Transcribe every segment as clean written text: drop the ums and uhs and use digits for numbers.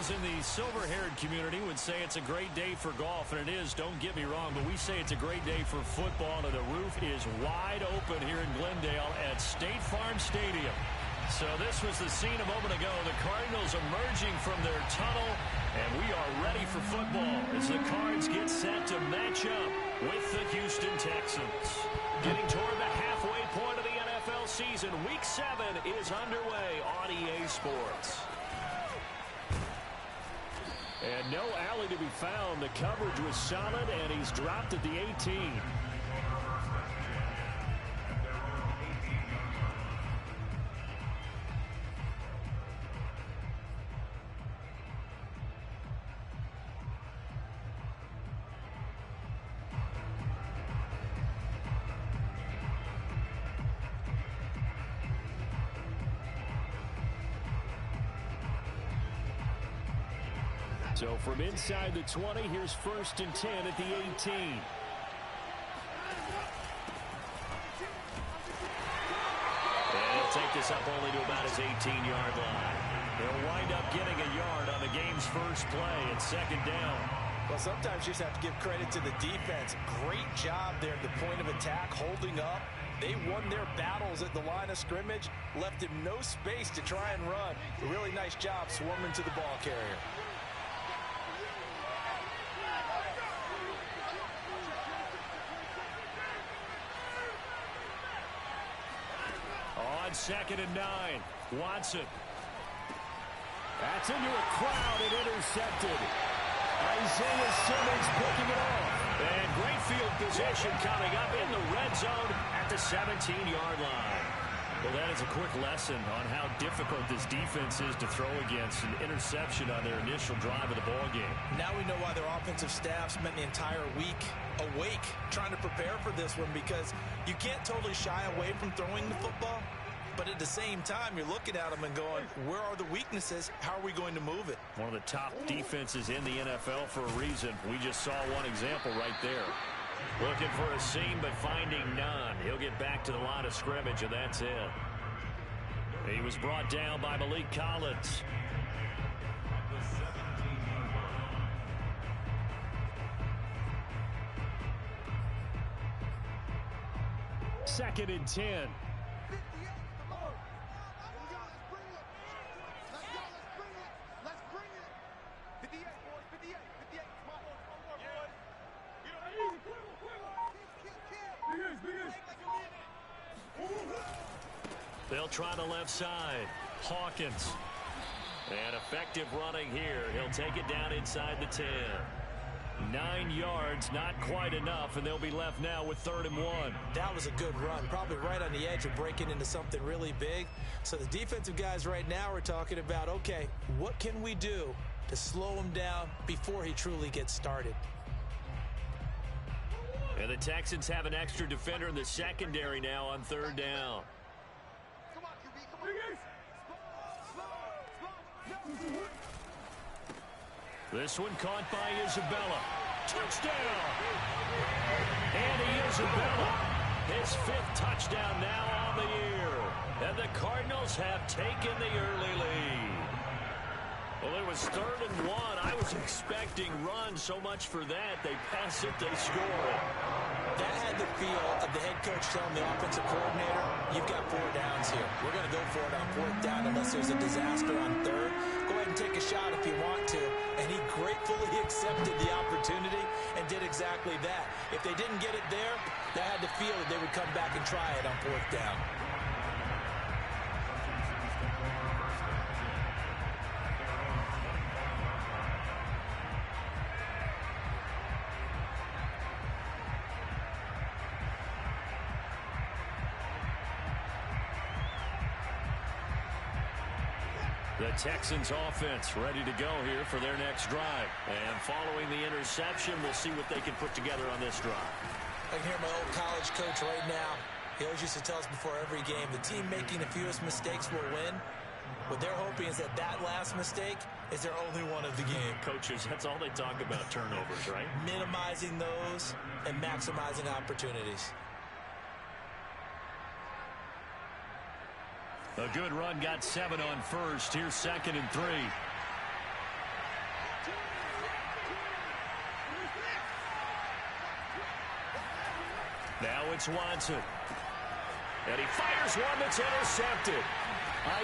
Those in the silver-haired community would say it's a great day for golf, and it is, don't get me wrong, but we say it's a great day for football, and the roof is wide open here in Glendale at State Farm Stadium. So this was the scene a moment ago. The Cardinals emerging from their tunnel, and we are ready for football as the Cards get set to match up with the Houston Texans. Getting toward the halfway point of the NFL season, Week 7 is underway on EA Sports. And no alley to be found. The coverage was solid, and he's dropped at the 18. So from inside the 20, here's 1st and 10 at the 18. And he'll take this up only to about his 18-yard line. He'll wind up getting a yard on the game's first play at 2nd down. Well, sometimes you just have to give credit to the defense. Great job there at the point of attack, holding up. They won their battles at the line of scrimmage, left him no space to try and run. A really nice job swarming to the ball carrier. On 2nd and 9, Watson. That's into a crowd and intercepted. Isaiah Simmons picking it off. And great field position coming up in the red zone at the 17-yard line. Well, that is a quick lesson on how difficult this defense is to throw against. An interception on their initial drive of the ballgame. Now we know why their offensive staff spent the entire week awake trying to prepare for this one, because you can't totally shy away from throwing the football. But at the same time, you're looking at them and going, where are the weaknesses? How are we going to move it? One of the top defenses in the NFL for a reason. We just saw one example right there. Looking for a seam, but finding none. He'll get back to the line of scrimmage, and that's it. He was brought down by Malik Collins. Second and 10. They'll try the left side. Hawkins. And effective running here. He'll take it down inside the 10. 9 yards, not quite enough, and they'll be left now with 3rd and 1. That was a good run. Probably right on the edge of breaking into something really big. So the defensive guys right now are talking about, okay, what can we do to slow him down before he truly gets started? And the Texans have an extra defender in the secondary now on 3rd down. This one caught by Isabella. Touchdown! Andy Isabella, his 5th touchdown now on the year. And the Cardinals have taken the early lead. Well, it was 3rd and 1. I was expecting run, so much for that. They pass it, they score it. That had the feel of the head coach telling the offensive coordinator, you've got 4 downs here. We're going to go for it on 4th down unless there's a disaster on 3rd. Go ahead and take a shot if you want to. And he gratefully accepted the opportunity and did exactly that. If they didn't get it there, that had the feel that they would come back and try it on 4th down. The Texans offense ready to go here for their next drive. And following the interception, we'll see what they can put together on this drive. I can hear my old college coach right now. He always used to tell us before every game, the team making the fewest mistakes will win. What they're hoping is that that last mistake is their only one of the game. Coaches, that's all they talk about, turnovers, right? Minimizing those and maximizing opportunities. A good run, got 7 on first. Here's 2nd and 3. Now it's Watson. And he fires one that's intercepted.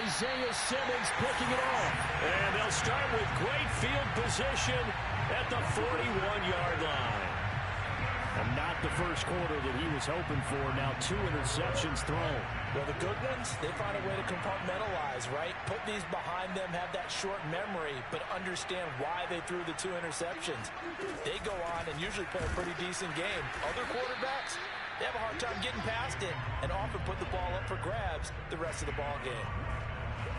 Isaiah Simmons picking it off. And they'll start with great field position at the 41-yard line. And not the first quarter that he was hoping for. Now 2 interceptions thrown. Well, the good ones, they find a way to compartmentalize, right? Put these behind them, have that short memory, but understand why they threw the 2 interceptions. They go on and usually play a pretty decent game. Other quarterbacks, they have a hard time getting past it and often put the ball up for grabs the rest of the ball game.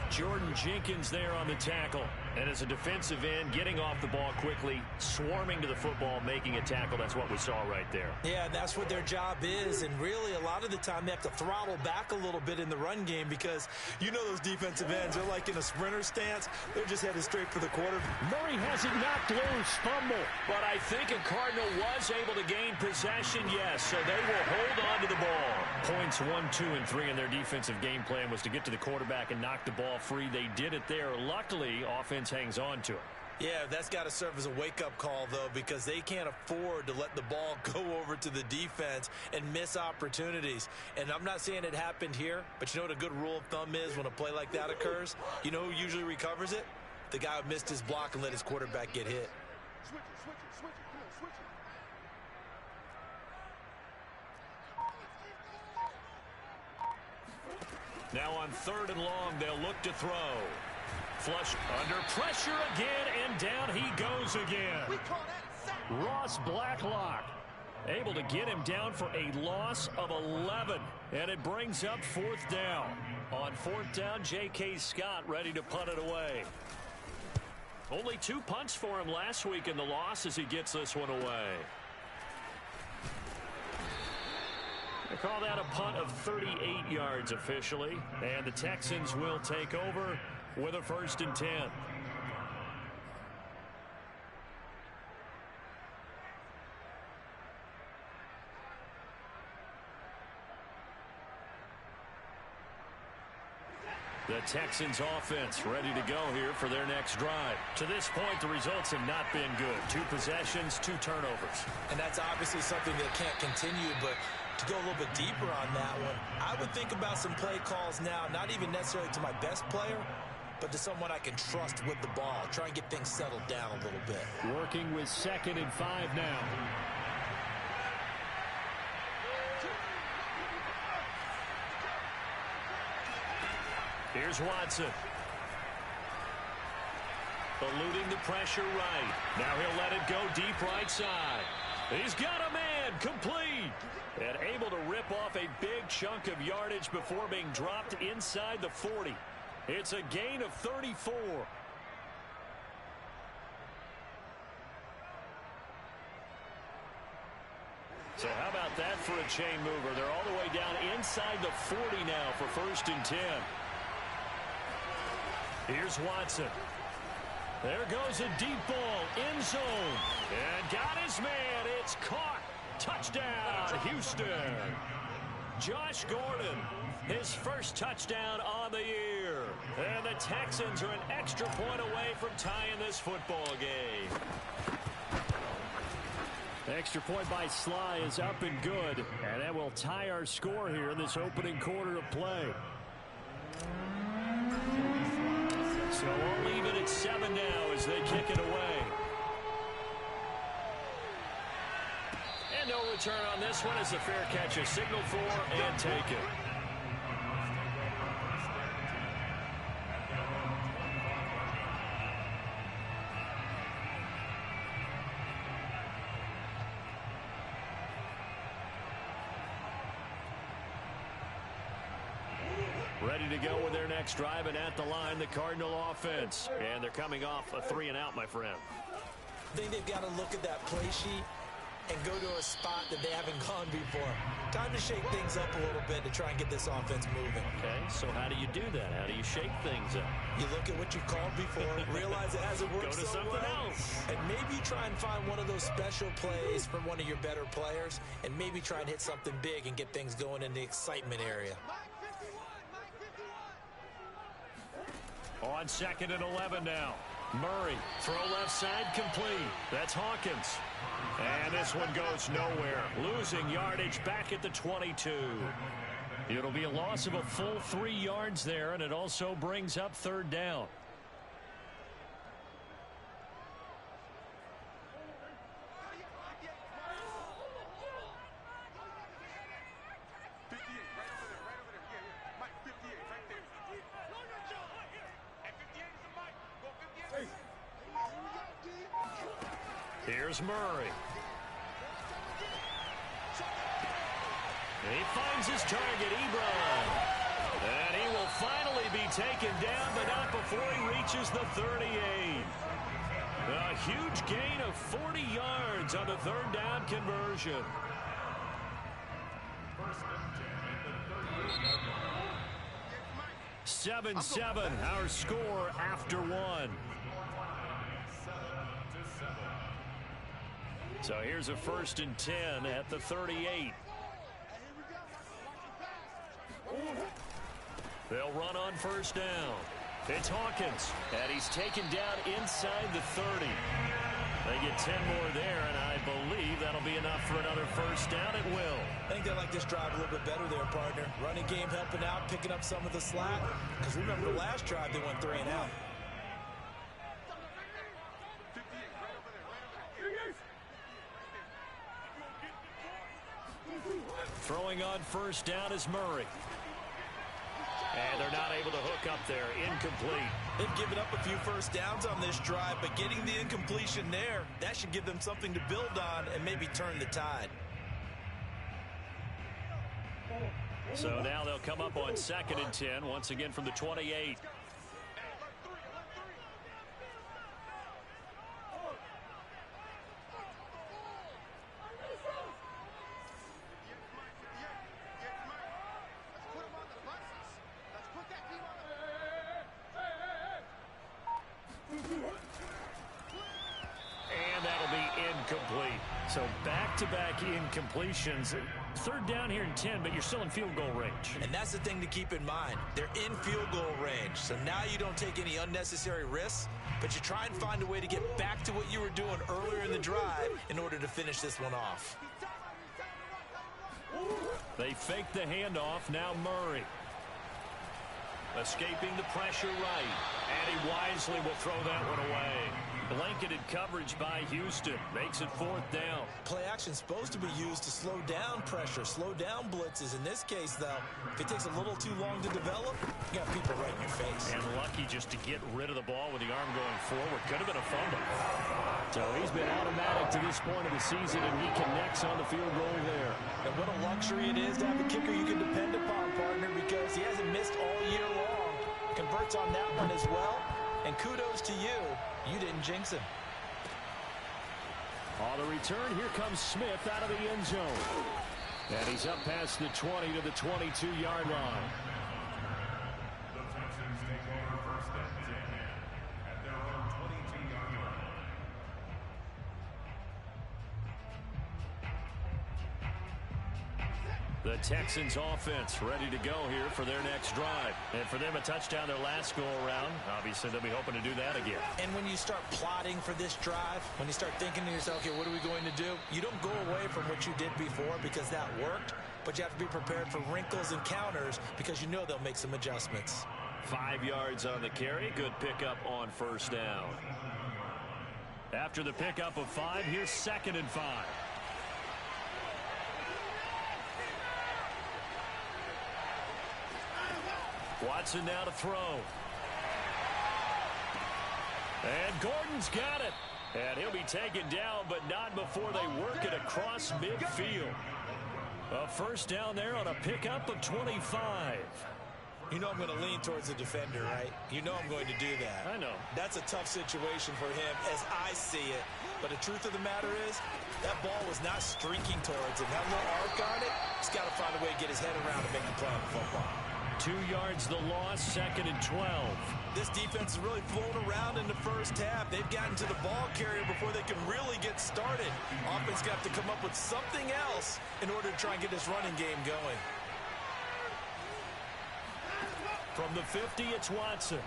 Jordan Jenkins there on the tackle. And as a defensive end, getting off the ball quickly, swarming to the football, making a tackle. That's what we saw right there. Yeah, that's what their job is. And really, a lot of the time, they have to throttle back a little bit in the run game because you know those defensive ends, they're like in a sprinter stance. They're just headed straight for the quarterback. Murray has it knocked loose. Fumble. But I think a Cardinal was able to gain possession, yes. So they will hold on to the ball. Points 1, 2, and 3 in their defensive game plan was to get to the quarterback and knock the ball free. They did it there. Luckily, offense hangs on to it. Yeah, that's got to serve as a wake-up call, though, because they can't afford to let the ball go over to the defense and miss opportunities. And I'm not saying it happened here, but you know what a good rule of thumb is when a play like that occurs? You know who usually recovers it? The guy who missed his block and let his quarterback get hit. Now on 3rd and long, they'll look to throw. Flush under pressure again, and down he goes again. Ross Blacklock able to get him down for a loss of 11. And it brings up 4th down. On 4th down, J.K. Scott ready to punt it away. Only 2 punts for him last week in the loss as he gets this one away. They call that a punt of 38 yards officially. And the Texans will take over with a 1st and 10. The Texans offense ready to go here for their next drive. To this point, the results have not been good. 2 possessions, 2 turnovers. And that's obviously something that can't continue, but to go a little bit deeper on that one, I would think about some play calls now, not even necessarily to my best player, but to someone I can trust with the ball. Try and get things settled down a little bit. Working with 2nd and 5 now. Here's Watson. Eluding the pressure right. Now he'll let it go deep right side. He's got a man, complete. And able to rip off a big chunk of yardage before being dropped inside the 40. It's a gain of 34. So how about that for a chain mover? They're all the way down inside the 40 now for 1st and 10. Here's Watson. There goes a deep ball, end zone. And got his man. It's caught. Touchdown, Houston. Josh Gordon, his first touchdown on the year. And the Texans are an extra point away from tying this football game. Extra point by Sly is up and good. And that will tie our score here in this opening quarter of play. So we'll leave it at 7 now as they kick it away. And no return on this one as the fair catch is signaled for and taken. Ready to go with their next drive, and at the line, the Cardinal offense. And they're coming off a 3 and out, my friend. I think they've got to look at that play sheet and go to a spot that they haven't gone before. Time to shake things up a little bit to try and get this offense moving. Okay, so how do you do that? How do you shake things up? You look at what you've called before, realize it hasn't worked Go to so something well, else. and maybe try and find one of those special plays from one of your better players, and maybe try and hit something big and get things going in the excitement area. On 2nd and 11 now. Murray, throw left side complete. That's Hawkins. And this one goes nowhere. Losing yardage back at the 22. It'll be a loss of a full 3 yards there, and it also brings up third down. Here's Murray. He finds his target, Ebron. And he will finally be taken down, but not before he reaches the 38. A huge gain of 40 yards on the third down conversion. Seven, our score after one. So here's a 1st and 10 at the 38. They'll run on first down. It's Hawkins, and he's taken down inside the 30. They get 10 more there, and I believe that'll be enough for another first down. It will. I think they like this drive a little bit better there, partner. Running game helping out, picking up some of the slack. Because remember the last drive, they went 3 and out. Throwing on first down is Murray. And they're not able to hook up there. Incomplete. They've given up a few first downs on this drive, but getting the incompletion there, that should give them something to build on and maybe turn the tide. So now they'll come up on 2nd and 10, once again from the 28. So back-to-back incompletions. 3rd down here and 10, but you're still in field goal range. And that's the thing to keep in mind. They're in field goal range. So now you don't take any unnecessary risks, but you try and find a way to get back to what you were doing earlier in the drive in order to finish this one off. They fake the handoff. Now Murray. Escaping the pressure right. And he wisely will throw that one away. Blanketed coverage by Houston. Makes it 4th down. Play action supposed to be used to slow down pressure, slow down blitzes. In this case, though, if it takes a little too long to develop, you got people right in your face. And lucky just to get rid of the ball with the arm going forward. Could have been a fumble. So he's been automatic to this point of the season, and he connects on the field goal there. And what a luxury it is to have a kicker you can depend upon, partner, because he hasn't missed all year long. Converts on that one as well. And kudos to you. You didn't jinx him. On the return, here comes Smith out of the end zone. And he's up past the 20 to the 22-yard line. The Texans take over 1st and 10 at their own 22-yard line. The Texans offense ready to go here for their next drive. And for them, a touchdown their last go-around. Obviously, they'll be hoping to do that again. And when you start plotting for this drive, when you start thinking to yourself, okay, what are we going to do? You don't go away from what you did before because that worked, but you have to be prepared for wrinkles and counters because you know they'll make some adjustments. 5 yards on the carry. Good pickup on first down. After the pickup of 5, here's 2nd and 5. Watson now to throw. And Gordon's got it. And he'll be taken down, but not before they work it across midfield. A first down there on a pickup of 25. You know I'm going to lean towards the defender, right? You know I'm going to do that. I know. That's a tough situation for him as I see it. But the truth of the matter is, that ball was not streaking towards him. Had a little arc on it. He's got to find a way to get his head around and make the play on the football. 2 yards the loss, 2nd and 12. This defense has really flown around in the first half. They've gotten to the ball carrier before they can really get started. Offense got to come up with something else in order to try and get this running game going. From the 50, it's Watson.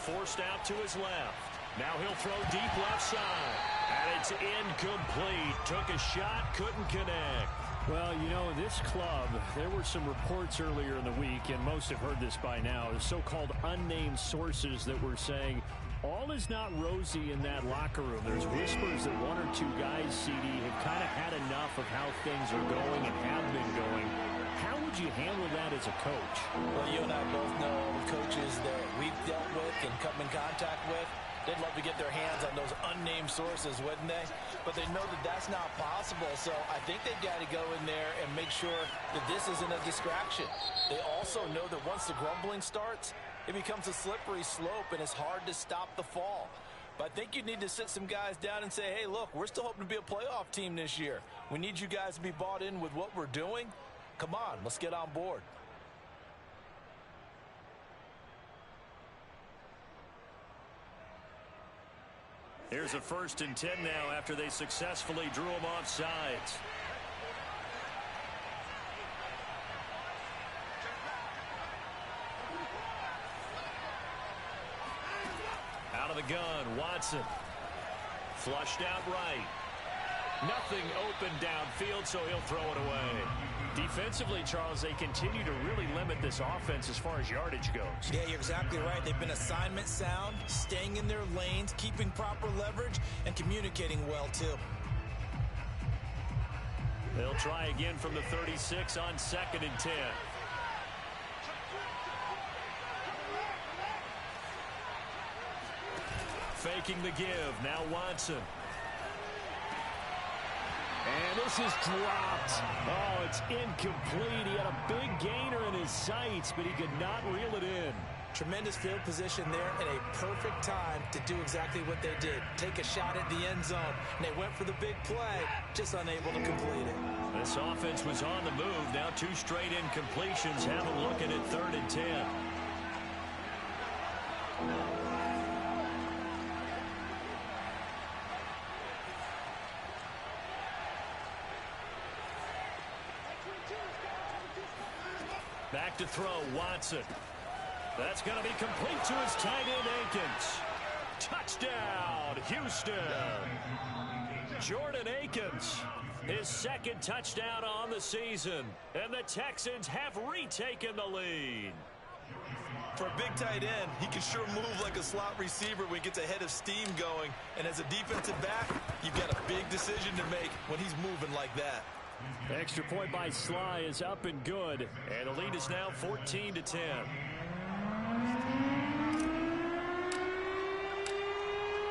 forced out to his left. Now he'll throw deep left side. And it's incomplete. Took a shot, couldn't connect. Well, you know, this club, there were some reports earlier in the week, and most have heard this by now, the so-called unnamed sources that were saying all is not rosy in that locker room. There's whispers that one or two guys, CD, have kind of had enough of how things are going and have been going. How would you handle that as a coach? Well, you and I both know the coaches that we've dealt with and come in contact with. They'd love to get their hands on those unnamed sources, wouldn't they? But they know that that's not possible, so I think they've got to go in there and make sure that this isn't a distraction. They also know that once the grumbling starts, it becomes a slippery slope, and it's hard to stop the fall. But I think you need to sit some guys down and say, hey, look, we're still hoping to be a playoff team this year. We need you guys to be bought in with what we're doing. Come on, let's get on board. Here's a 1st and 10 now after they successfully drew him off sides. Out of the gun, Watson. Flushed out right. Nothing open downfield, so he'll throw it away. Defensively, Charles, they continue to really limit this offense as far as yardage goes. Yeah, you're exactly right. They've been assignment sound, staying in their lanes, keeping proper leverage, and communicating well, too. They'll try again from the 36 on 2nd and 10. Faking the give. Now Watson. And this is dropped. Oh, it's incomplete. He had a big gainer in his sights, but he could not reel it in. Tremendous field position there and a perfect time to do exactly what they did. Take a shot at the end zone. And they went for the big play, just unable to complete it. This offense was on the move. Now 2 straight incompletions. Have them looking at 3rd and 10. Back to throw, Watson. That's going to be complete to his tight end, Akins. Touchdown, Houston. Jordan Akins, his 2nd touchdown on the season. And the Texans have retaken the lead. For a big tight end, he can sure move like a slot receiver when he gets a head of steam going. And as a defensive back, you've got a big decision to make when he's moving like that. Extra point by Sly is up and good. And the lead is now 14 to 10.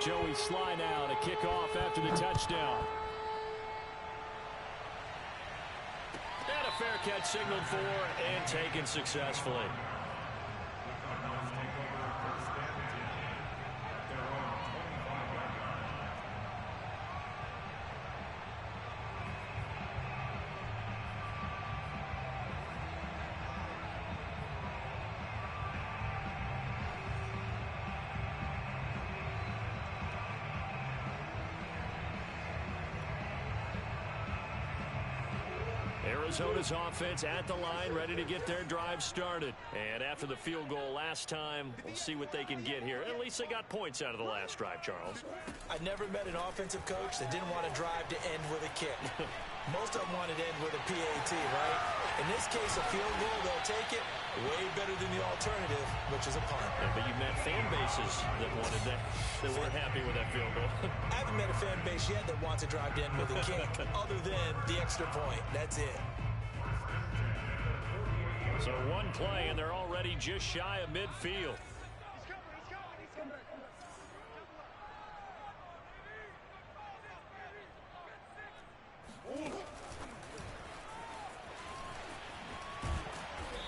Joey Sly now to kick off after the touchdown. And a fair catch signaled for and taken successfully. Arizona's offense at the line, ready to get their drive started. And after the field goal last time, we'll see what they can get here. At least they got points out of the last drive, Charles. I never met an offensive coach that didn't want to drive to end with a kick. Most of them wanted to end with a PAT, right? In this case, a field goal, they'll take it. Way better than the alternative, which is a punt. Yeah, but you met fan bases that wanted that, that weren't happy with that field goal. I haven't met a fan base yet that wants to drive to end with a kick, other than the extra point. That's it. So one play, and they're already just shy of midfield.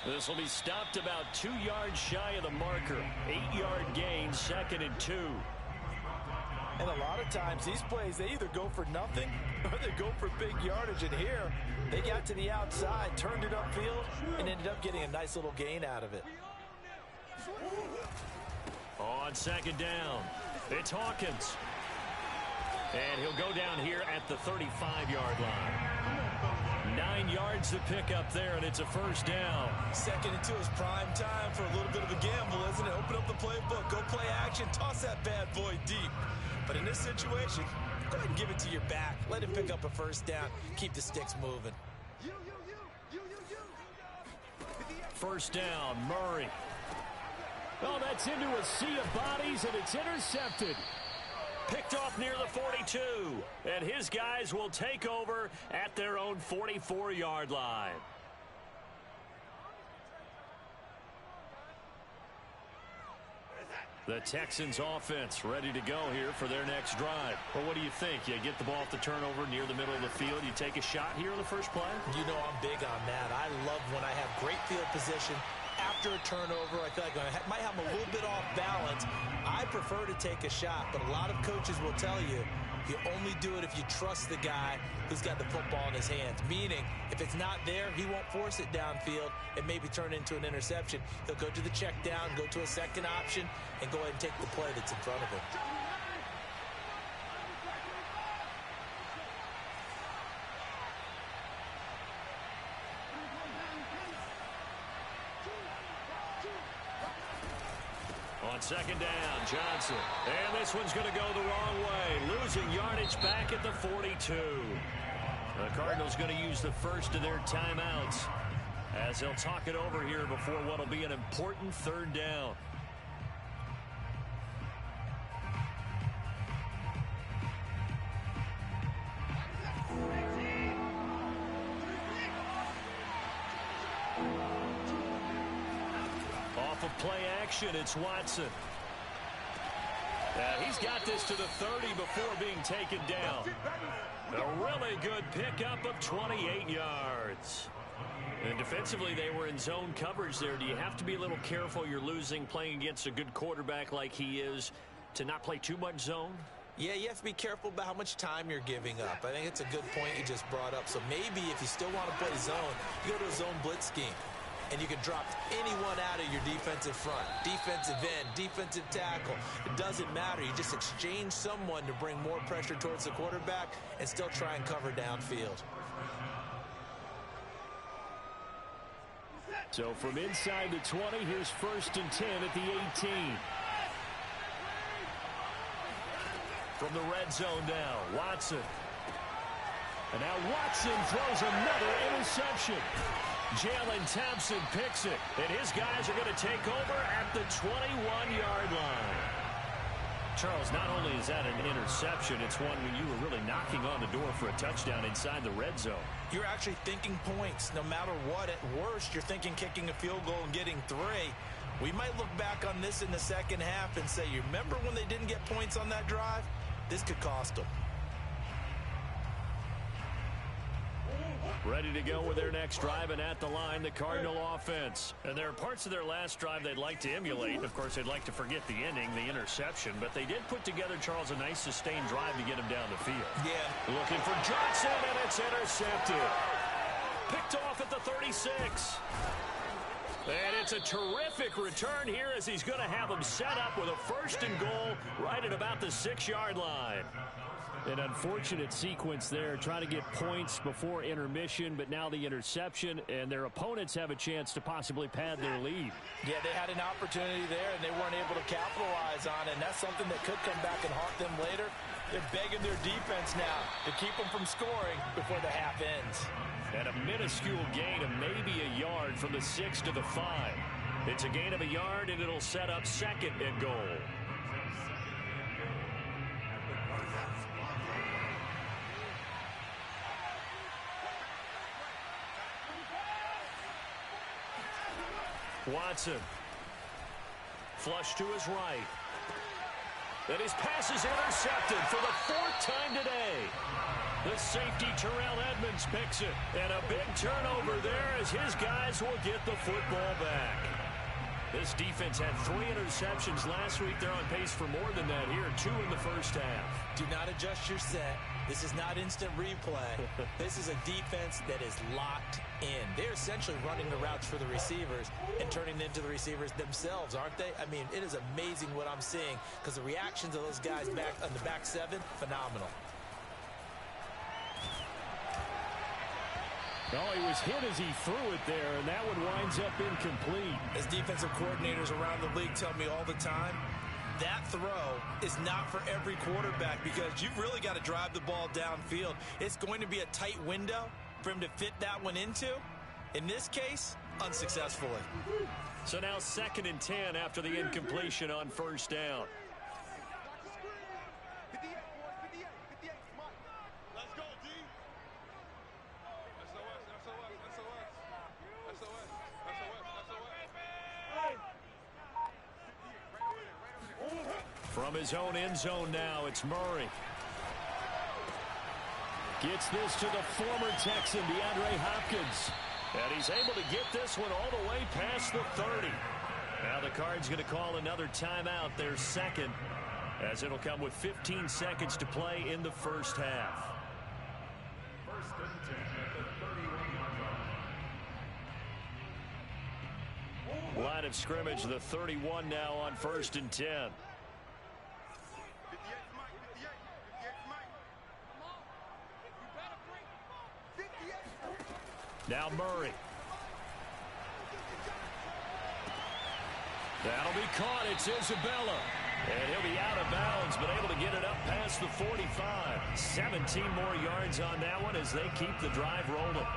This will be stopped about 2 yards shy of the marker. 8-yard gain, 2nd and 2. And a lot of times these plays, they either go for nothing or they go for big yardage. And here, they got to the outside, turned it upfield, and ended up getting a nice little gain out of it. On 2nd down, it's Hawkins. And he'll go down here at the 35-yard line. 9 9 yards to pick up there, and it's a first down. Second and 2 is prime time for a little bit of a gamble, isn't it? Open up the playbook, go play action, toss that bad boy deep. But in this situation, go ahead and give it to your back. Let him pick up a first down. Keep the sticks moving. First down, Murray. Oh, that's into a sea of bodies, and it's intercepted. Picked off near the 42, and his guys will take over at their own 44-yard line. The Texans offense ready to go here for their next drive. Well, what do you think? You get the ball off the turnover near the middle of the field. You take a shot here on the first play? You know I'm big on that. I love when I have great field position. After a turnover, I feel like I might have a little bit off balance. I prefer to take a shot, but a lot of coaches will tell you, you only do it if you trust the guy who's got the football in his hands. Meaning, if it's not there, he won't force it downfield and maybe turn it into an interception. He'll go to the check down, go to a second option, and go ahead and take the play that's in front of him. On second down, Johnson. And this one's going to go the wrong way. Losing yardage back at the 42. The Cardinals going to use the first of their timeouts as they'll talk it over here before what will be an important third down. Off of play action, it's Watson. He's got this to the 30 before being taken down. A really good pickup of 28 yards. And defensively, they were in zone coverage there. Do you have to be a little careful? You're losing playing against a good quarterback like he is to not play too much zone? Yeah, you have to be careful about how much time you're giving up. I think it's a good point you just brought up. So maybe if you still want to play zone, you go to a zone blitz scheme. And you can drop anyone out of your defensive front, defensive end, defensive tackle. It doesn't matter. You just exchange someone to bring more pressure towards the quarterback and still try and cover downfield. So from inside the 20, here's 1st and 10 at the 18. From the red zone now, Watson. And now Watson throws another interception. Jalen Thompson picks it, and his guys are going to take over at the 21-yard line. Charles, not only is that an interception, it's one when you were really knocking on the door for a touchdown inside the red zone. You're actually thinking points. No matter what, at worst, you're thinking kicking a field goal and getting 3. We might look back on this in the second half and say, you remember when they didn't get points on that drive? This could cost them. Ready to go with their next drive, and at the line, the Cardinal offense. And there are parts of their last drive they'd like to emulate. Of course, they'd like to forget the ending, the interception. But they did put together, Charles, a nice sustained drive to get him down the field. Yeah. Looking for Johnson, and it's intercepted. Picked off at the 36. And it's a terrific return here as he's going to have them set up with a 1st and goal right at about the 6-yard line. An unfortunate sequence there, trying to get points before intermission, but now the interception, and their opponents have a chance to possibly pad their lead. Yeah, they had an opportunity there, and they weren't able to capitalize on it, and that's something that could come back and haunt them later. They're begging their defense now to keep them from scoring before the half ends. And a minuscule gain of maybe a yard from the 6 to the 5. It's a gain of a yard, and it'll set up 2nd and goal. Watson. Flush to his right. And his pass is intercepted for the 4th time today. The safety Terrell Edmonds picks it. And a big turnover there as his guys will get the football back. This defense had 3 interceptions last week. They're on pace for more than that here. 2 in the first half. Do not adjust your set. This is not instant replay. This is a defense that is locked in. They're essentially running the routes for the receivers and turning them into the receivers themselves, aren't they? I mean, it is amazing what I'm seeing because the reactions of those guys back on the back 7, phenomenal. Oh, he was hit as he threw it there, and that one winds up incomplete. As defensive coordinators around the league tell me all the time, that throw is not for every quarterback because you've really got to drive the ball downfield. It's going to be a tight window for him to fit that one into. In this case, unsuccessfully. So now 2nd and 10 after the incompletion on first down. From his own end zone now, it's Murray. Gets this to the former Texan, DeAndre Hopkins. And he's able to get this one all the way past the 30. Now the Cards going to call another timeout, their second, as it'll come with 15 seconds to play in the first half. First and 10 at the 31-yard line. Line of scrimmage, the 31 now on 1st and 10. Now Murray. That'll be caught. It's Isabella. And he'll be out of bounds, but able to get it up past the 45. 17 more yards on that one as they keep the drive rolling.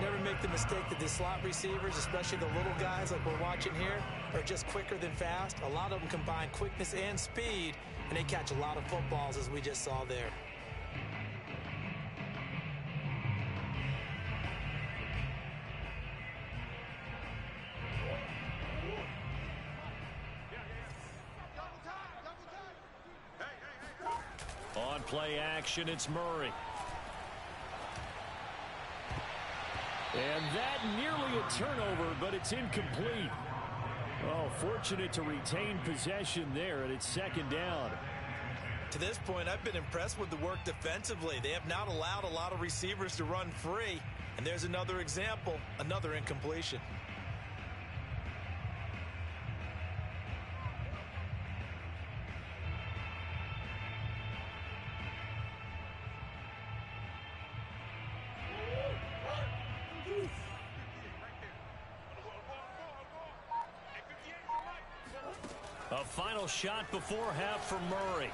Never make the mistake that the slot receivers, especially the little guys like we're watching here, are just quicker than fast. A lot of them combine quickness and speed, and they catch a lot of footballs as we just saw there. On play action, it's Murray. And that nearly a turnover, but it's incomplete. Oh, fortunate to retain possession there, and it's 2nd down. To this point, I've been impressed with the work defensively. They have not allowed a lot of receivers to run free. And there's another example, another incompletion. A final shot before half for Murray.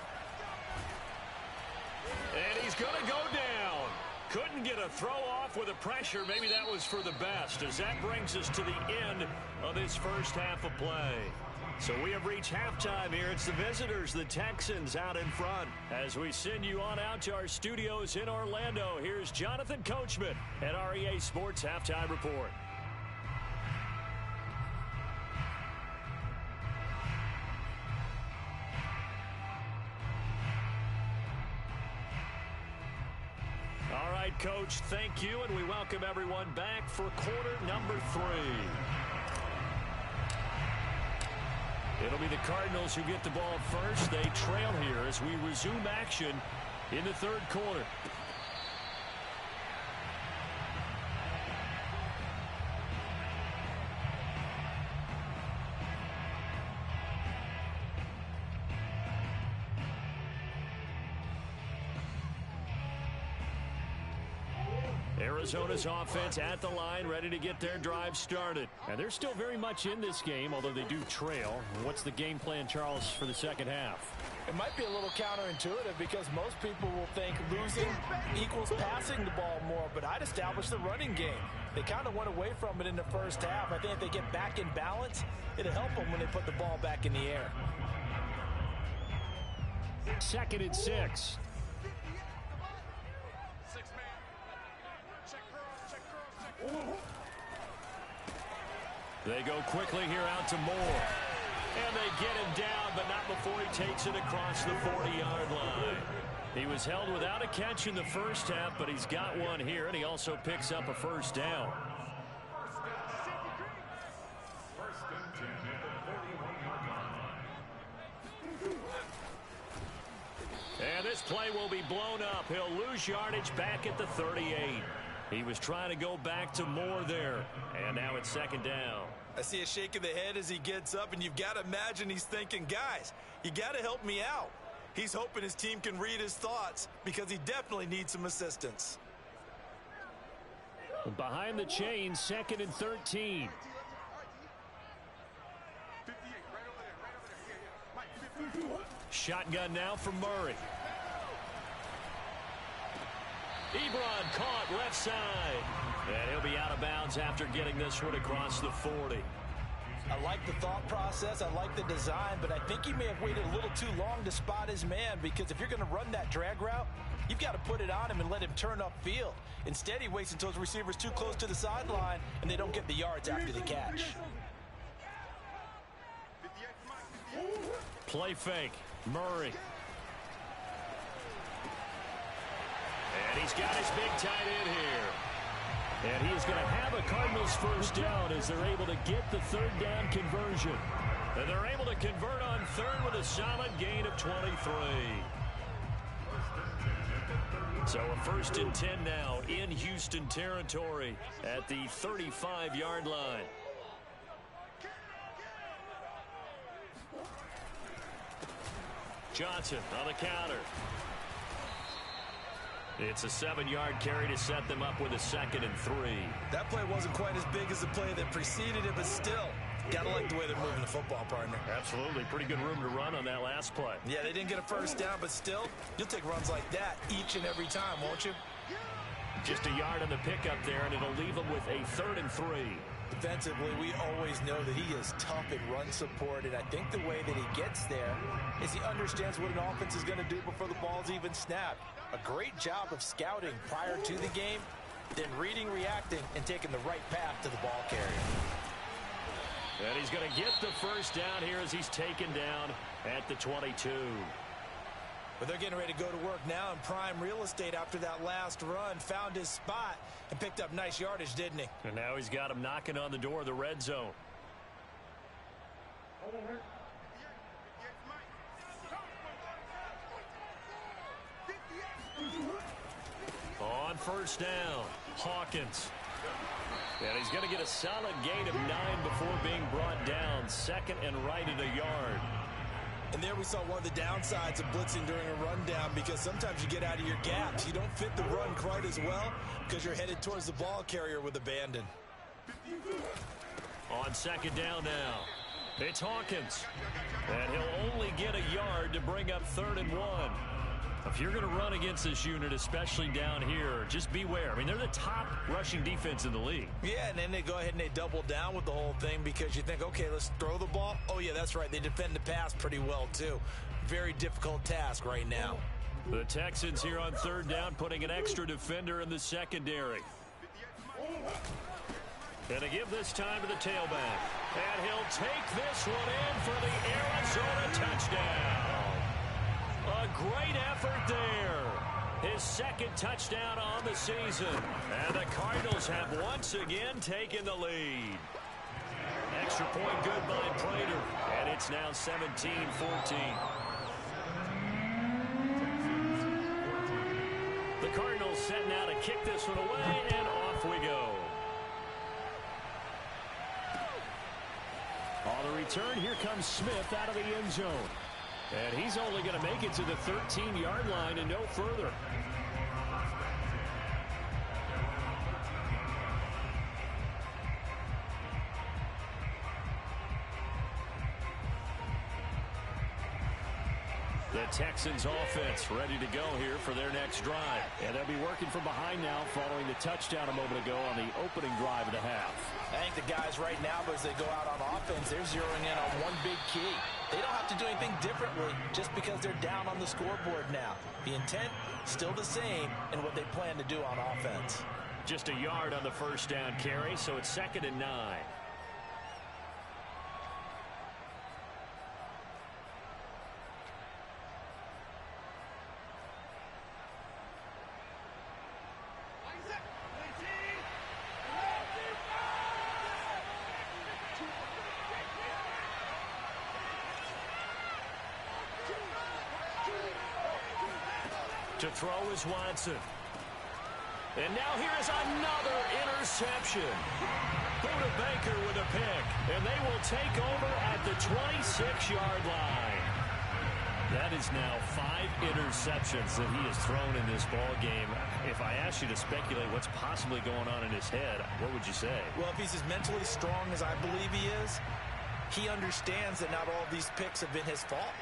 And he's going to go down. Couldn't get a throw off with the pressure. Maybe that was for the best, as that brings us to the end of this first half of play. So we have reached halftime here. It's the visitors, the Texans, out in front. As we send you on out to our studios in Orlando, here's Jonathan Coachman at REA Sports Halftime Report. All right, Coach, thank you, and we welcome everyone back for quarter number 3. It'll be the Cardinals who get the ball first. They trail here as we resume action in the 3rd quarter. Arizona's offense at the line, ready to get their drive started. And they're still very much in this game, although they do trail. What's the game plan, Charles, for the second half? It might be a little counterintuitive because most people will think losing equals passing the ball more, but I'd establish the running game. They kind of went away from it in the first half. I think if they get back in balance, it'll help them when they put the ball back in the air. 2nd and 6. They go quickly here out to Moore. And they get him down, but not before he takes it across the 40-yard line. He was held without a catch in the first half, but he's got one here, and he also picks up a first down. First and 10 at the 41-yard line. And this play will be blown up. He'll lose yardage back at the 38. He was trying to go back to Moore there. And now it's 2nd down. I see a shake of the head as he gets up, and you've got to imagine he's thinking, guys, you got to help me out. He's hoping his team can read his thoughts because he definitely needs some assistance. Behind the chain, 2nd and 13. Shotgun now for Murray. Ebron caught left side. And he'll be out of bounds after getting this one across the 40. I like the thought process. I like the design, but I think he may have waited a little too long to spot his man, because if you're going to run that drag route, you've got to put it on him and let him turn upfield. Instead, he waits until his receiver's too close to the sideline, and they don't get the yards after the catch. Play fake. Murray. And he's got his big tight end here. And he is going to have a Cardinals first down as they're able to get the 3rd down conversion. And they're able to convert on 3rd with a solid gain of 23. So a 1st and 10 now in Houston territory at the 35-yard line. Johnson on the counter. It's a 7-yard carry to set them up with a 2nd and 3. That play wasn't quite as big as the play that preceded it, but still, gotta like the way they're moving the football, partner. Absolutely. Pretty good room to run on that last play. Yeah, they didn't get a first down, but still, you'll take runs like that each and every time, won't you? Just a yard on the pickup there, and it'll leave them with a 3rd and 3. Defensively, we always know that he is tough in run support, and I think the way that he gets there is he understands what an offense is going to do before the ball's even snapped. A great job of scouting prior to the game, then reading, reacting, and taking the right path to the ball carrier. And he's going to get the first down here as he's taken down at the 22. But they're getting ready to go to work now in prime real estate after that last run. Found his spot and picked up nice yardage, didn't he? And now he's got him knocking on the door of the red zone. On 1st down, Hawkins. And he's going to get a solid gain of 9 before being brought down. 2nd and right at a yard. And there we saw one of the downsides of blitzing during a rundown, because sometimes you get out of your gaps. You don't fit the run quite as well because you're headed towards the ball carrier with abandon. On 2nd down now, it's Hawkins. And he'll only get a yard to bring up 3rd and 1. If you're going to run against this unit, especially down here, just beware. I mean, they're the top rushing defense in the league. Yeah, and then they go ahead and they double down with the whole thing because you think, okay, let's throw the ball. Oh, yeah, that's right. They defend the pass pretty well, too. Very difficult task right now. The Texans here on 3rd down, putting an extra defender in the secondary. And to give this time to the tailback. And he'll take this one in for the Arizona touchdown. A great effort there. His 2nd touchdown on the season. And the Cardinals have once again taken the lead. Extra point good by Prater. And it's now 17-14. The Cardinals set now to kick this one away, and off we go. On the return, here comes Smith out of the end zone. And he's only going to make it to the 13-yard line and no further. The Texans offense ready to go here for their next drive. And they'll be working from behind now following the touchdown a moment ago on the opening drive of the half. I think the guys right now, as they go out on offense, they're zeroing in on one big key. They don't have to do anything differently just because they're down on the scoreboard now. The intent, still the same in what they plan to do on offense. Just a yard on the 1st down carry, so it's 2nd and 9. To throw is Watson. And now here is another interception. Buda Baker with a pick. And they will take over at the 26-yard line. That is now 5 interceptions that he has thrown in this ball game. If I asked you to speculate what's possibly going on in his head, what would you say? Well, if he's as mentally strong as I believe he is, he understands that not all of these picks have been his fault.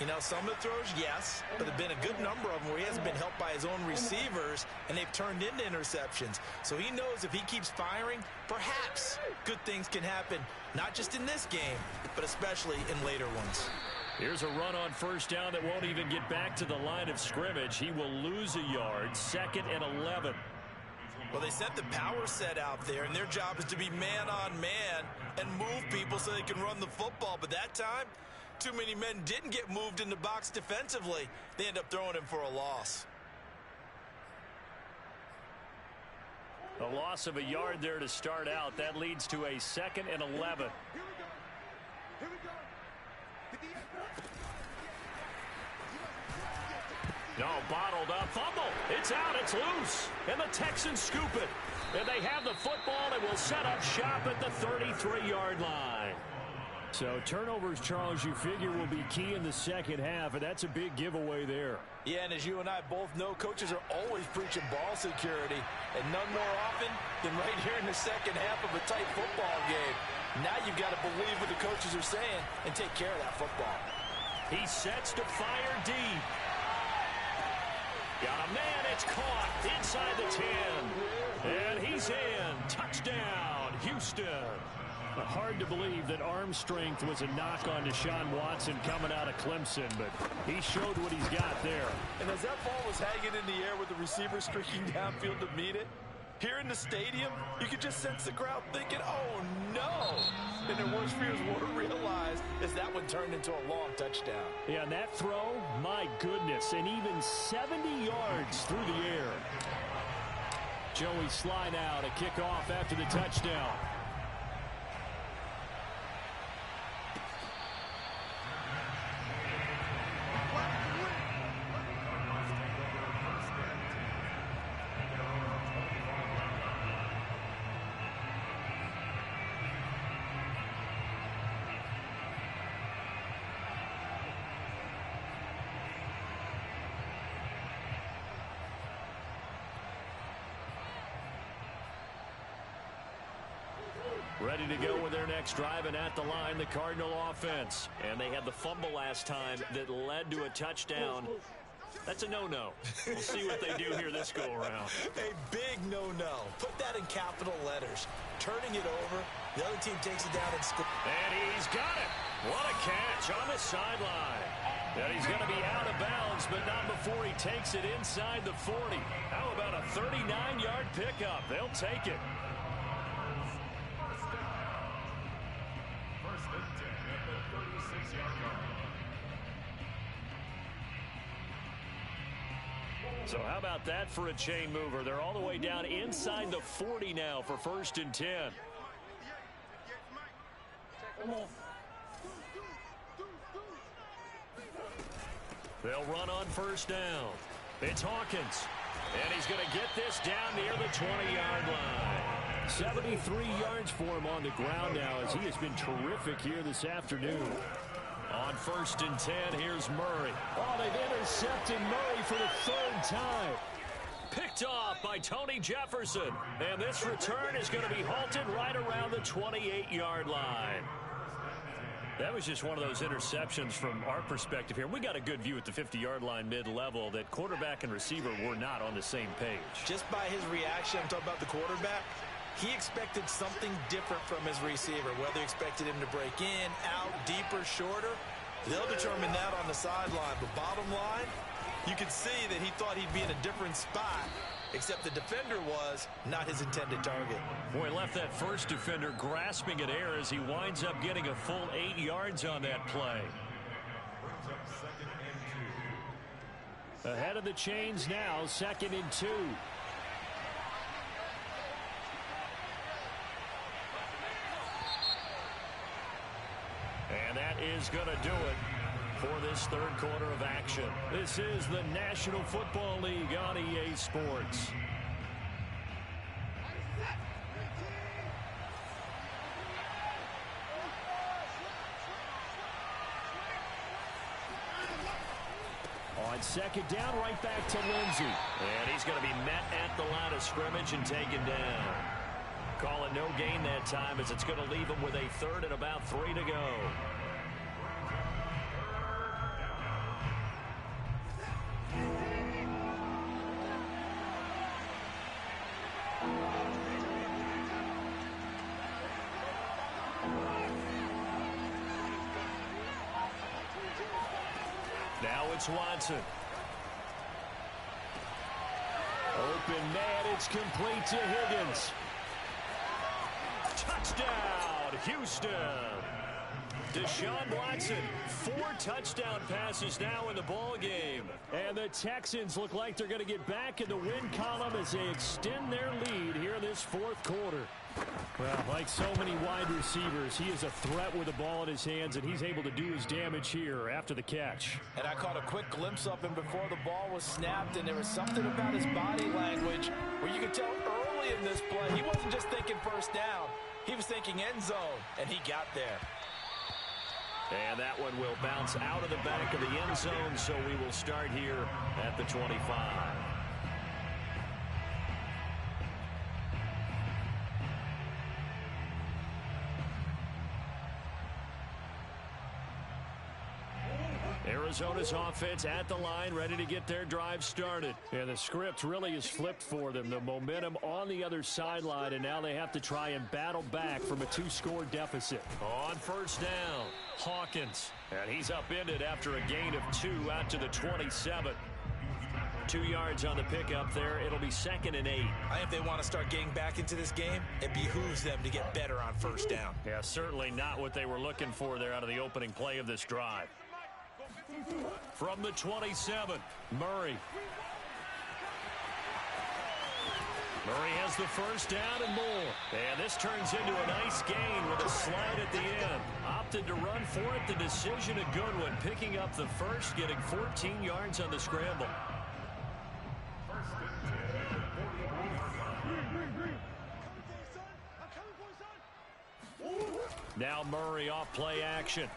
You know, some of the throws, yes, but there have been a good number of them where he hasn't been helped by his own receivers, and they've turned into interceptions. So he knows if he keeps firing, perhaps good things can happen, not just in this game, but especially in later ones. Here's a run on first down that won't even get back to the line of scrimmage. He will lose a yard, 2nd and 11. Well, they sent the power set out there, and their job is to be man-on-man and move people so they can run the football. But that time, too many men didn't get moved in the box defensively. They end up throwing him for a loss. A loss of a yard there to start out. That leads to a 2nd and 11. No, bottled up. Fumble. It's out. It's loose. And the Texans scoop it. And they have the football and will set up shop at the 33-yard line. So turnovers, Charles, you figure will be key in the second half, and that's a big giveaway there. Yeah, and as you and I both know, coaches are always preaching ball security, and none more often than right here in the second half of a tight football game. Now you've got to believe what the coaches are saying and take care of that football. He sets to fire deep. Got a man, it's caught inside the 10. And he's in. Touchdown, Houston. Hard to believe that arm strength was a knock on Deshaun Watson coming out of Clemson, but he showed what he's got there. And as that ball was hanging in the air with the receiver streaking downfield to meet it, here in the stadium, you could just sense the crowd thinking, oh, no. And their worst fears were realized as that one turned into a long touchdown. Yeah, and that throw, my goodness, and even 70 yards through the air. Joey slide out, a kickoff after the touchdown. Ready to go with their next drive, and at the line, the Cardinal offense. And they had the fumble last time that led to a touchdown. That's a no-no. We'll see what they do here this go-around. A big no-no. Put that in capital letters. Turning it over, the other team takes it down and scores. And he's got it. What a catch on the sideline. And he's going to be out of bounds, but not before he takes it inside the 40. How about a 39-yard pickup? They'll take it. So how about that for a chain mover? They're all the way down inside the 40 now for 1st and 10. They'll run on first down. It's Hawkins. And he's going to get this down near the 20-yard line. 73 yards for him on the ground now as he has been terrific here this afternoon. On 1st and 10, here's Murray. Oh, they've intercepted Murray for the 3rd time. Picked off by Tony Jefferson. And this return is going to be halted right around the 28-yard line. That was just one of those interceptions from our perspective here. We got a good view at the 50-yard line mid-level that quarterback and receiver were not on the same page. Just by his reaction, I'm talking about the quarterback, he expected something different from his receiver, whether he expected him to break in, out, deeper, shorter. They'll determine that on the sideline. But bottom line, you can see that he thought he'd be in a different spot, except the defender was not his intended target. Boy, left that first defender grasping at air as he winds up getting a full 8 yards on that play. Ahead of the chains now, 2nd and 2. And that is going to do it for this 3rd quarter of action. This is the National Football League on EA Sports. second down, right back to Lindsey. And he's going to be met at the line of scrimmage and taken down. Call it no gain that time as it's going to leave him with a third and about 3 to go. Now it's Watson. Open man, it's complete to Higgins. Touchdown, Houston. Deshaun Watson, 4 touchdown passes now in the ball game. And the Texans look like they're going to get back in the win column as they extend their lead here in this fourth quarter. Well, like so many wide receivers, he is a threat with the ball in his hands, and he's able to do his damage here after the catch. And I caught a quick glimpse of him before the ball was snapped, and there was something about his body language where you could tell early in this play he wasn't just thinking first down. He was thinking end zone, and he got there. And that one will bounce out of the back of the end zone, so we will start here at the 25. Arizona's offense at the line, ready to get their drive started. And the script really is flipped for them. The momentum on the other sideline, and now they have to try and battle back from a 2-score deficit. On first down, Hawkins. And he's upended after a gain of 2 out to the 27. 2 yards on the pickup there. It'll be 2nd and 8. I think they want to start getting back into this game. It behooves them to get better on first down. Yeah, certainly not what they were looking for there out of the opening play of this drive. From the 27, Murray. Murray has the first down and more. And this turns into a nice gain with a slide at the end. Opted to run for it. The decision a good one. Picking up the first, getting 14 yards on the scramble. Now Murray off play action.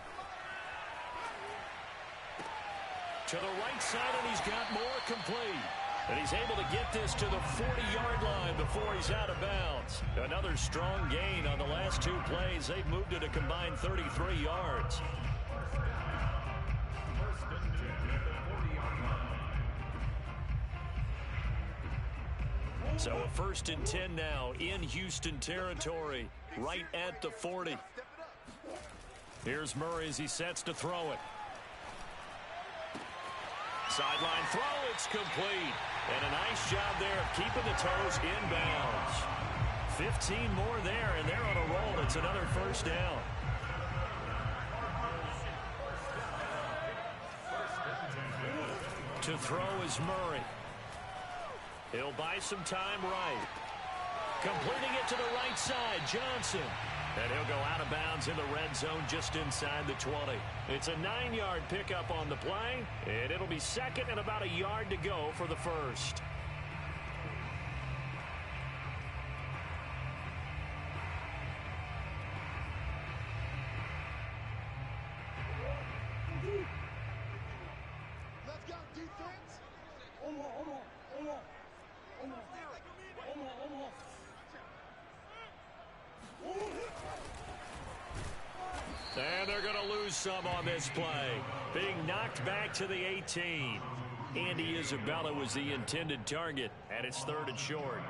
To the right side, and he's got more complete. And he's able to get this to the 40-yard line before he's out of bounds. Another strong gain on the last 2 plays. They've moved it a combined 33 yards. So a 1st and 10 now in Houston territory, right at the 40. Here's Murray as he sets to throw it. Sideline throw, it's complete. And a nice job there of keeping the toes inbounds. 15 more there, and they're on a roll. It's another first down. To throw is Murray. He'll buy some time right. Completing it to the right side, Johnson. And he'll go out of bounds in the red zone just inside the 20. It's a 9-yard pickup on the play, and it'll be 2nd and about a yard to go for the first. Let's go, defense. And they're going to lose some on this play. Being knocked back to the 18. Andy Isabella was the intended target, and it's 3rd and short.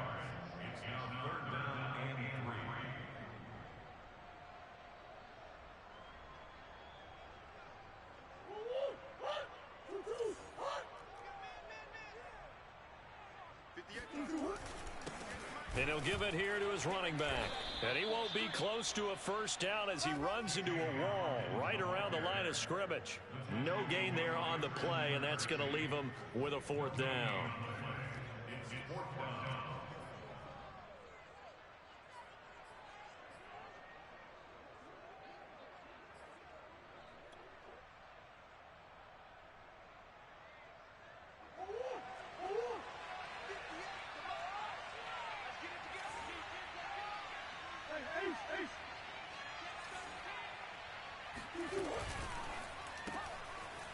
It's now 3rd down and 3. And he'll give it here to his running back. And he won't be close to a first down as he runs into a wall right around the line of scrimmage. No gain there on the play, and that's going to leave him with a 4th down. It's 4th down.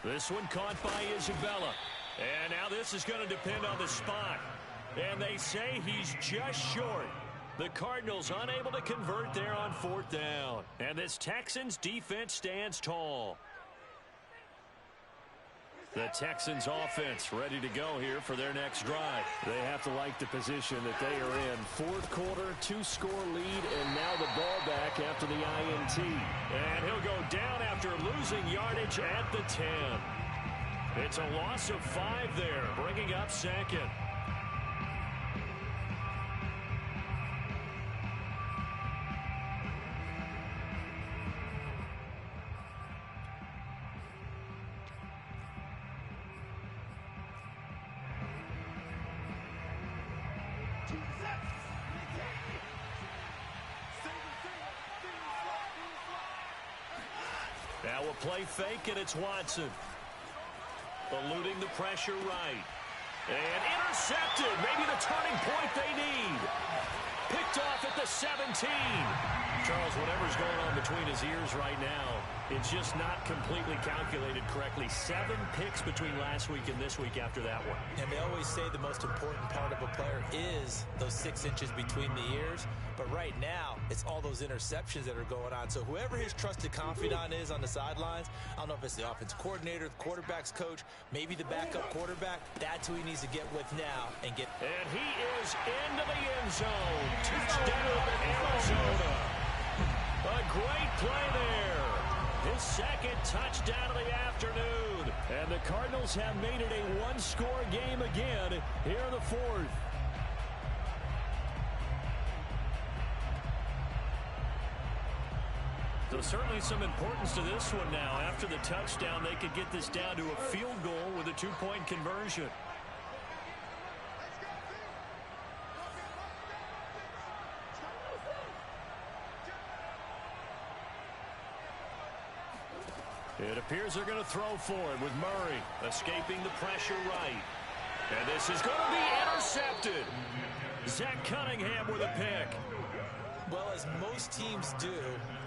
This one caught by Isabella. And now this is going to depend on the spot. And they say he's just short. The Cardinals unable to convert there on 4th down. And this Texans defense stands tall. The Texans offense ready to go here for their next drive. They have to like the position that they are in. 4th quarter, 2-score lead, and now the ball back after the INT. And he'll go down after losing yardage at the 10. It's a loss of 5 there, bringing up 2nd. Now a play fake, and it's Watson. Eluding the pressure right. And intercepted. Maybe the turning point they need. Picked off at the 17. Charles, whatever's going on between his ears right now, it's just not completely calculated correctly. 7 picks between last week and this week after that one. And they always say the most important part of a player is those 6 inches between the ears. But right now, it's all those interceptions that are going on. So whoever his trusted confidant is on the sidelines, I don't know if it's the offensive coordinator, the quarterback's coach, maybe the backup quarterback, that's who he needs to get with now and get. And he is into the end zone. Touchdown, Arizona. A great play there. His 2nd touchdown of the afternoon. And the Cardinals have made it a 1-score game again here in the 4th. So certainly some importance to this one now. After the touchdown, they could get this down to a field goal with a 2-point conversion. It appears they're going to throw for it with Murray escaping the pressure right. And this is going to be intercepted. Zach Cunningham with a pick. Well, as most teams do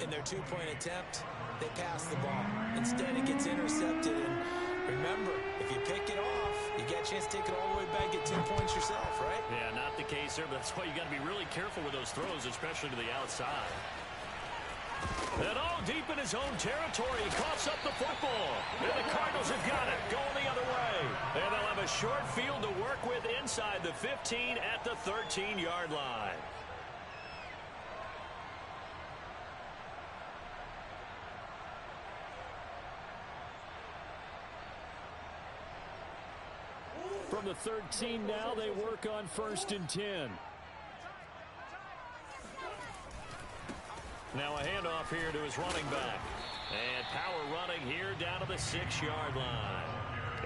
in their 2-point attempt, they pass the ball. Instead, it gets intercepted. And remember, if you pick it off, you get a chance to take it all the way back, get 2 points yourself, right? Yeah, not the case there, but that's why you got to be really careful with those throws, especially to the outside. And all deep in his own territory, he coughs up the football. And the Cardinals have got it, going the other way. And they'll have a short field to work with inside the 15 at the 13-yard line. From the 13 now, they work on 1st and 10. Now a handoff here to his running back. And power running here down to the 6-yard line.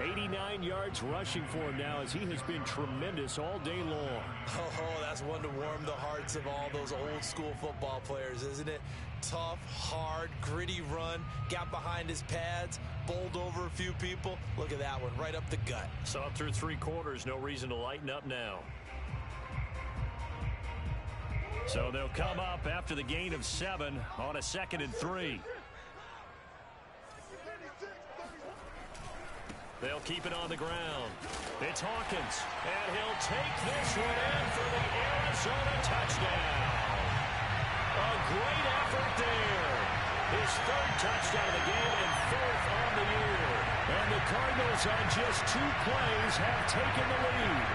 89 yards rushing for him now as he has been tremendous all day long. Oh, that's one to warm the hearts of all those old-school football players, isn't it? Tough, hard, gritty run, got behind his pads, bowled over a few people. Look at that one, right up the gut. Saw through 3 quarters, no reason to lighten up now. So they'll come up after the gain of 7 on a 2nd and 3. They'll keep it on the ground. It's Hawkins, and he'll take this one in for the Arizona touchdown. A great effort there. His 3rd touchdown of the game and 4th on the year. And the Cardinals on just 2 plays have taken the lead.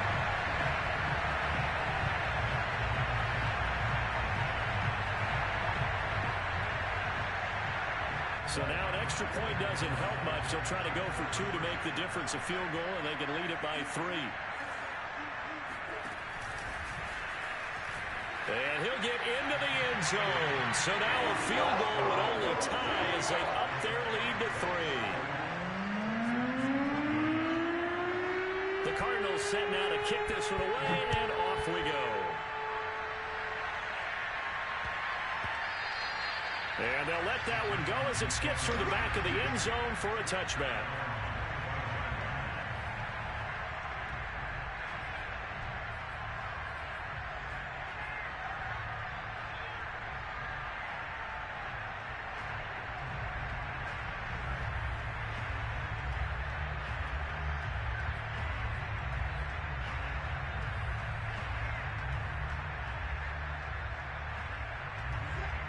So now an extra point doesn't help much. They'll try to go for 2 to make the difference a field goal, and they can lead it by 3. And he'll get into the end zone. So now a field goal would only tie as they up their lead to 3. The Cardinals set now to kick this one away, and off we go. And they'll let that one go as it skips through the back of the end zone for a touchback.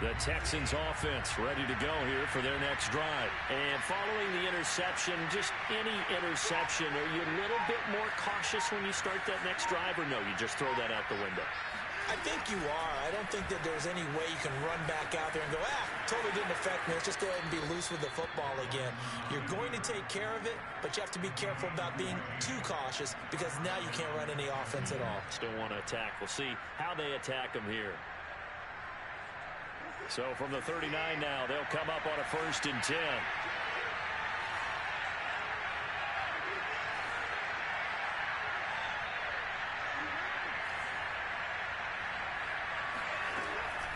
The Texans offense ready to go here for their next drive. And following the interception, just any interception, are you a little bit more cautious when you start that next drive, or no, you just throw that out the window? I think you are. I don't think that there's any way you can run back out there and go, totally didn't affect me. Let's just go ahead and be loose with the football again. You're going to take care of it, but you have to be careful about being too cautious because now you can't run any offense at all. Still want to attack. We'll see how they attack them here. So from the 39 now, they'll come up on a 1st and 10.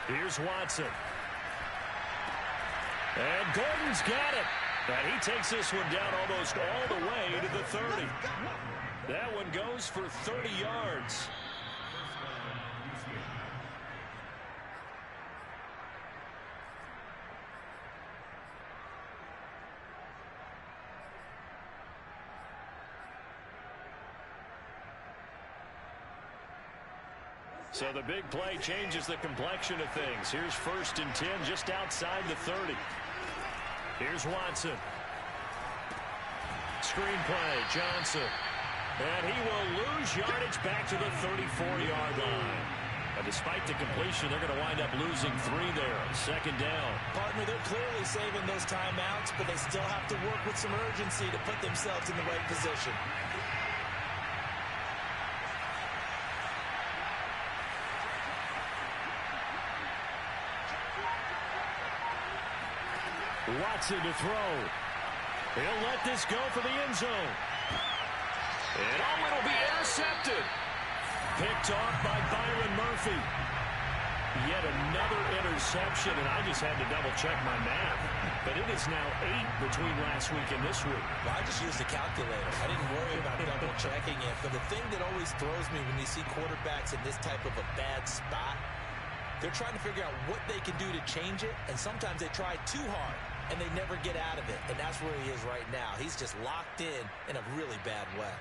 Here's Watson. And Gordon's got it. And he takes this one down almost all the way to the 30. That one goes for 30 yards. So the big play changes the complexion of things. Here's 1st and 10 just outside the 30. Here's Watson. Screen play, Johnson. And he will lose yardage back to the 34-yard line. But despite the completion, they're going to wind up losing 3 there. 2nd down. Partner, they're clearly saving those timeouts, but they still have to work with some urgency to put themselves in the right position. Watson to throw. He'll let this go for the end zone. And it'll be intercepted. Picked off by Byron Murphy. Yet another interception, and I just had to double-check my math. But it is now 8 between last week and this week. Well, I just used a calculator. I didn't worry about double-checking it. But the thing that always throws me when you see quarterbacks in this type of a bad spot, they're trying to figure out what they can do to change it, and sometimes they try too hard, and they never get out of it. And that's where he is right now. He's just locked in a really bad way.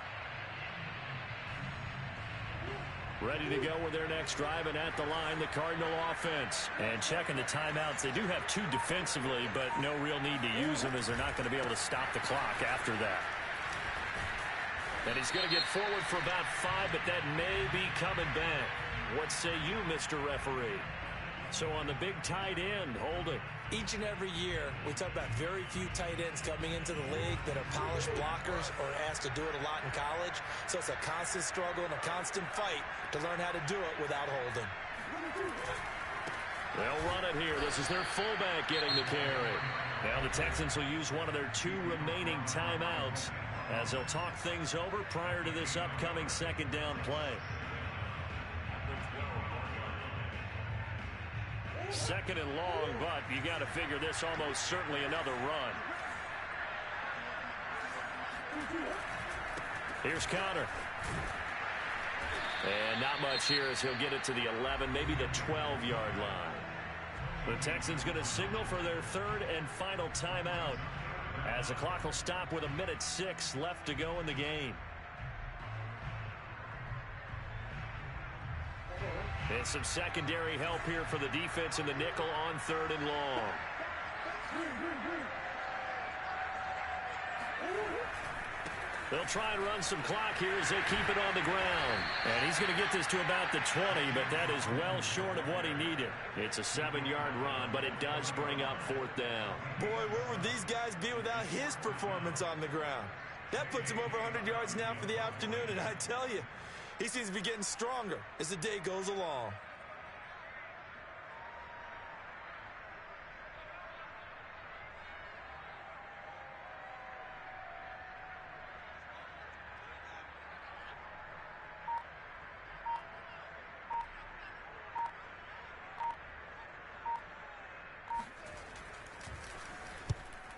Ready to go with their next drive, and at the line, the Cardinal offense. And checking the timeouts, they do have 2 defensively, but no real need to use them as they're not going to be able to stop the clock after that. And he's going to get forward for about 5, but that may be coming back. What say you, Mr. Referee? So on the big tight end, hold it. Each and every year, we talk about very few tight ends coming into the league that are polished blockers or asked to do it a lot in college. So it's a constant struggle and a constant fight to learn how to do it without holding. They'll run it here. This is their fullback getting the carry. Now the Texans will use one of their 2 remaining timeouts as they'll talk things over prior to this upcoming 2nd down play. 2nd and long, but you got to figure this almost certainly another run. Here's Connor. And not much here as he'll get it to the 11, maybe the 12-yard line. The Texans going to signal for their 3rd and final timeout as the clock will stop with 1:06 left to go in the game. And some secondary help here for the defense in the nickel on 3rd and long. They'll try and run some clock here as they keep it on the ground. And he's going to get this to about the 20, but that is well short of what he needed. It's a 7-yard run, but it does bring up 4th down. Boy, where would these guys be without his performance on the ground? That puts him over 100 yards now for the afternoon, and I tell you, he seems to be getting stronger as the day goes along.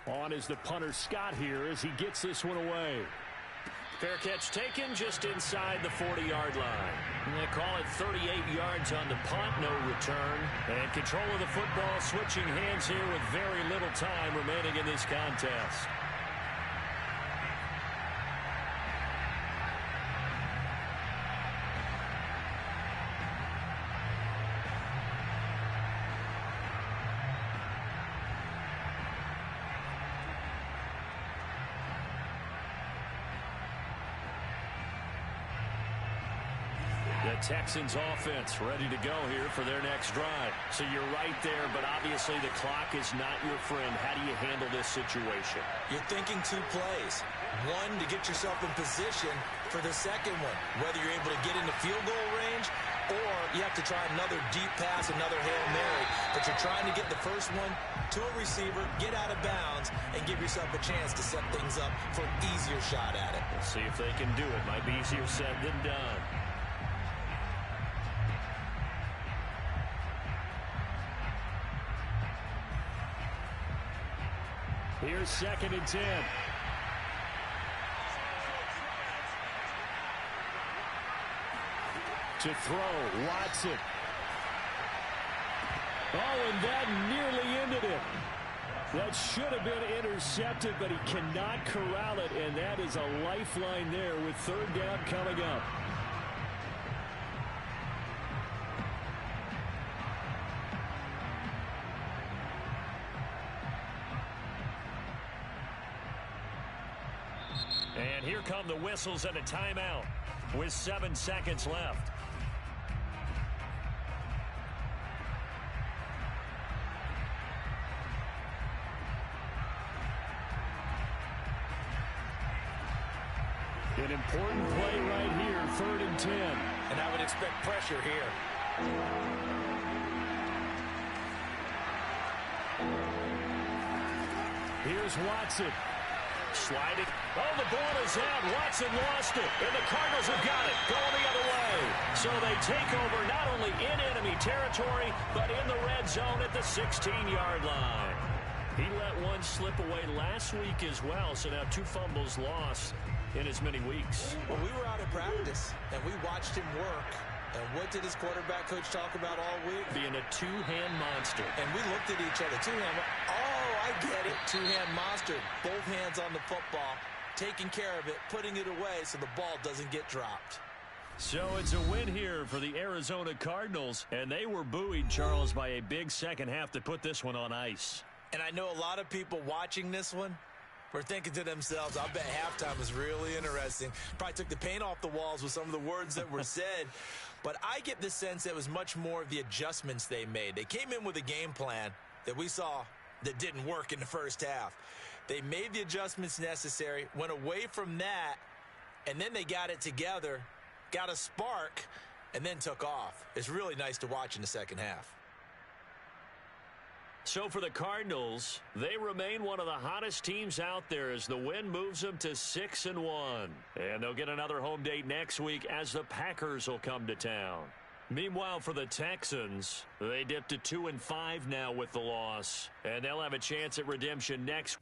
On is the punter Scott here as he gets this one away. Fair catch taken just inside the 40-yard line. And they call it 38 yards on the punt, no return. And control of the football switching hands here with very little time remaining in this contest. The Texans offense ready to go here for their next drive. So you're right there, but obviously the clock is not your friend. How do you handle this situation? You're thinking 2 plays. One, to get yourself in position for the second one, whether you're able to get into field goal range or you have to try another deep pass, another Hail Mary. But you're trying to get the first one to a receiver, get out of bounds, and give yourself a chance to set things up for an easier shot at it. We'll see if they can do it. Might be easier said than done. Here's 2nd and 10. To throw, Watson. Oh, and that nearly ended it. That should have been intercepted, but he cannot corral it, and that is a lifeline there with 3rd down coming up. And here come the whistles and a timeout with 7 seconds left. An important play right here, 3rd and 10. And I would expect pressure here. Here's Watson. Sliding. Oh, the ball is out. Watson lost it. And the Cardinals have got it. Going the other way. So they take over not only in enemy territory, but in the red zone at the 16-yard line. He let one slip away last week as well. So now 2 fumbles lost in as many weeks. Well, we were out of practice, and we watched him work. And what did his quarterback coach talk about all week? Being a 2-hand monster. And we looked at each other. 2-hand. Oh, I get it. 2-hand monster. Both hands on the football, taking care of it, putting it away so the ball doesn't get dropped. So it's a win here for the Arizona Cardinals. And they were buoyed, Charles, by a big second half to put this one on ice. And I know a lot of people watching this one were thinking to themselves, I bet halftime was really interesting. Probably took the paint off the walls with some of the words that were said. But I get the sense that it was much more of the adjustments they made. They came in with a game plan that we saw that didn't work in the first half. They made the adjustments necessary, went away from that, and then they got it together, got a spark, and then took off. It's really nice to watch in the second half. So for the Cardinals, they remain one of the hottest teams out there as the win moves them to 6-1. And they'll get another home date next week as the Packers will come to town. Meanwhile, for the Texans, they dipped to 2-5 now with the loss. And they'll have a chance at redemption next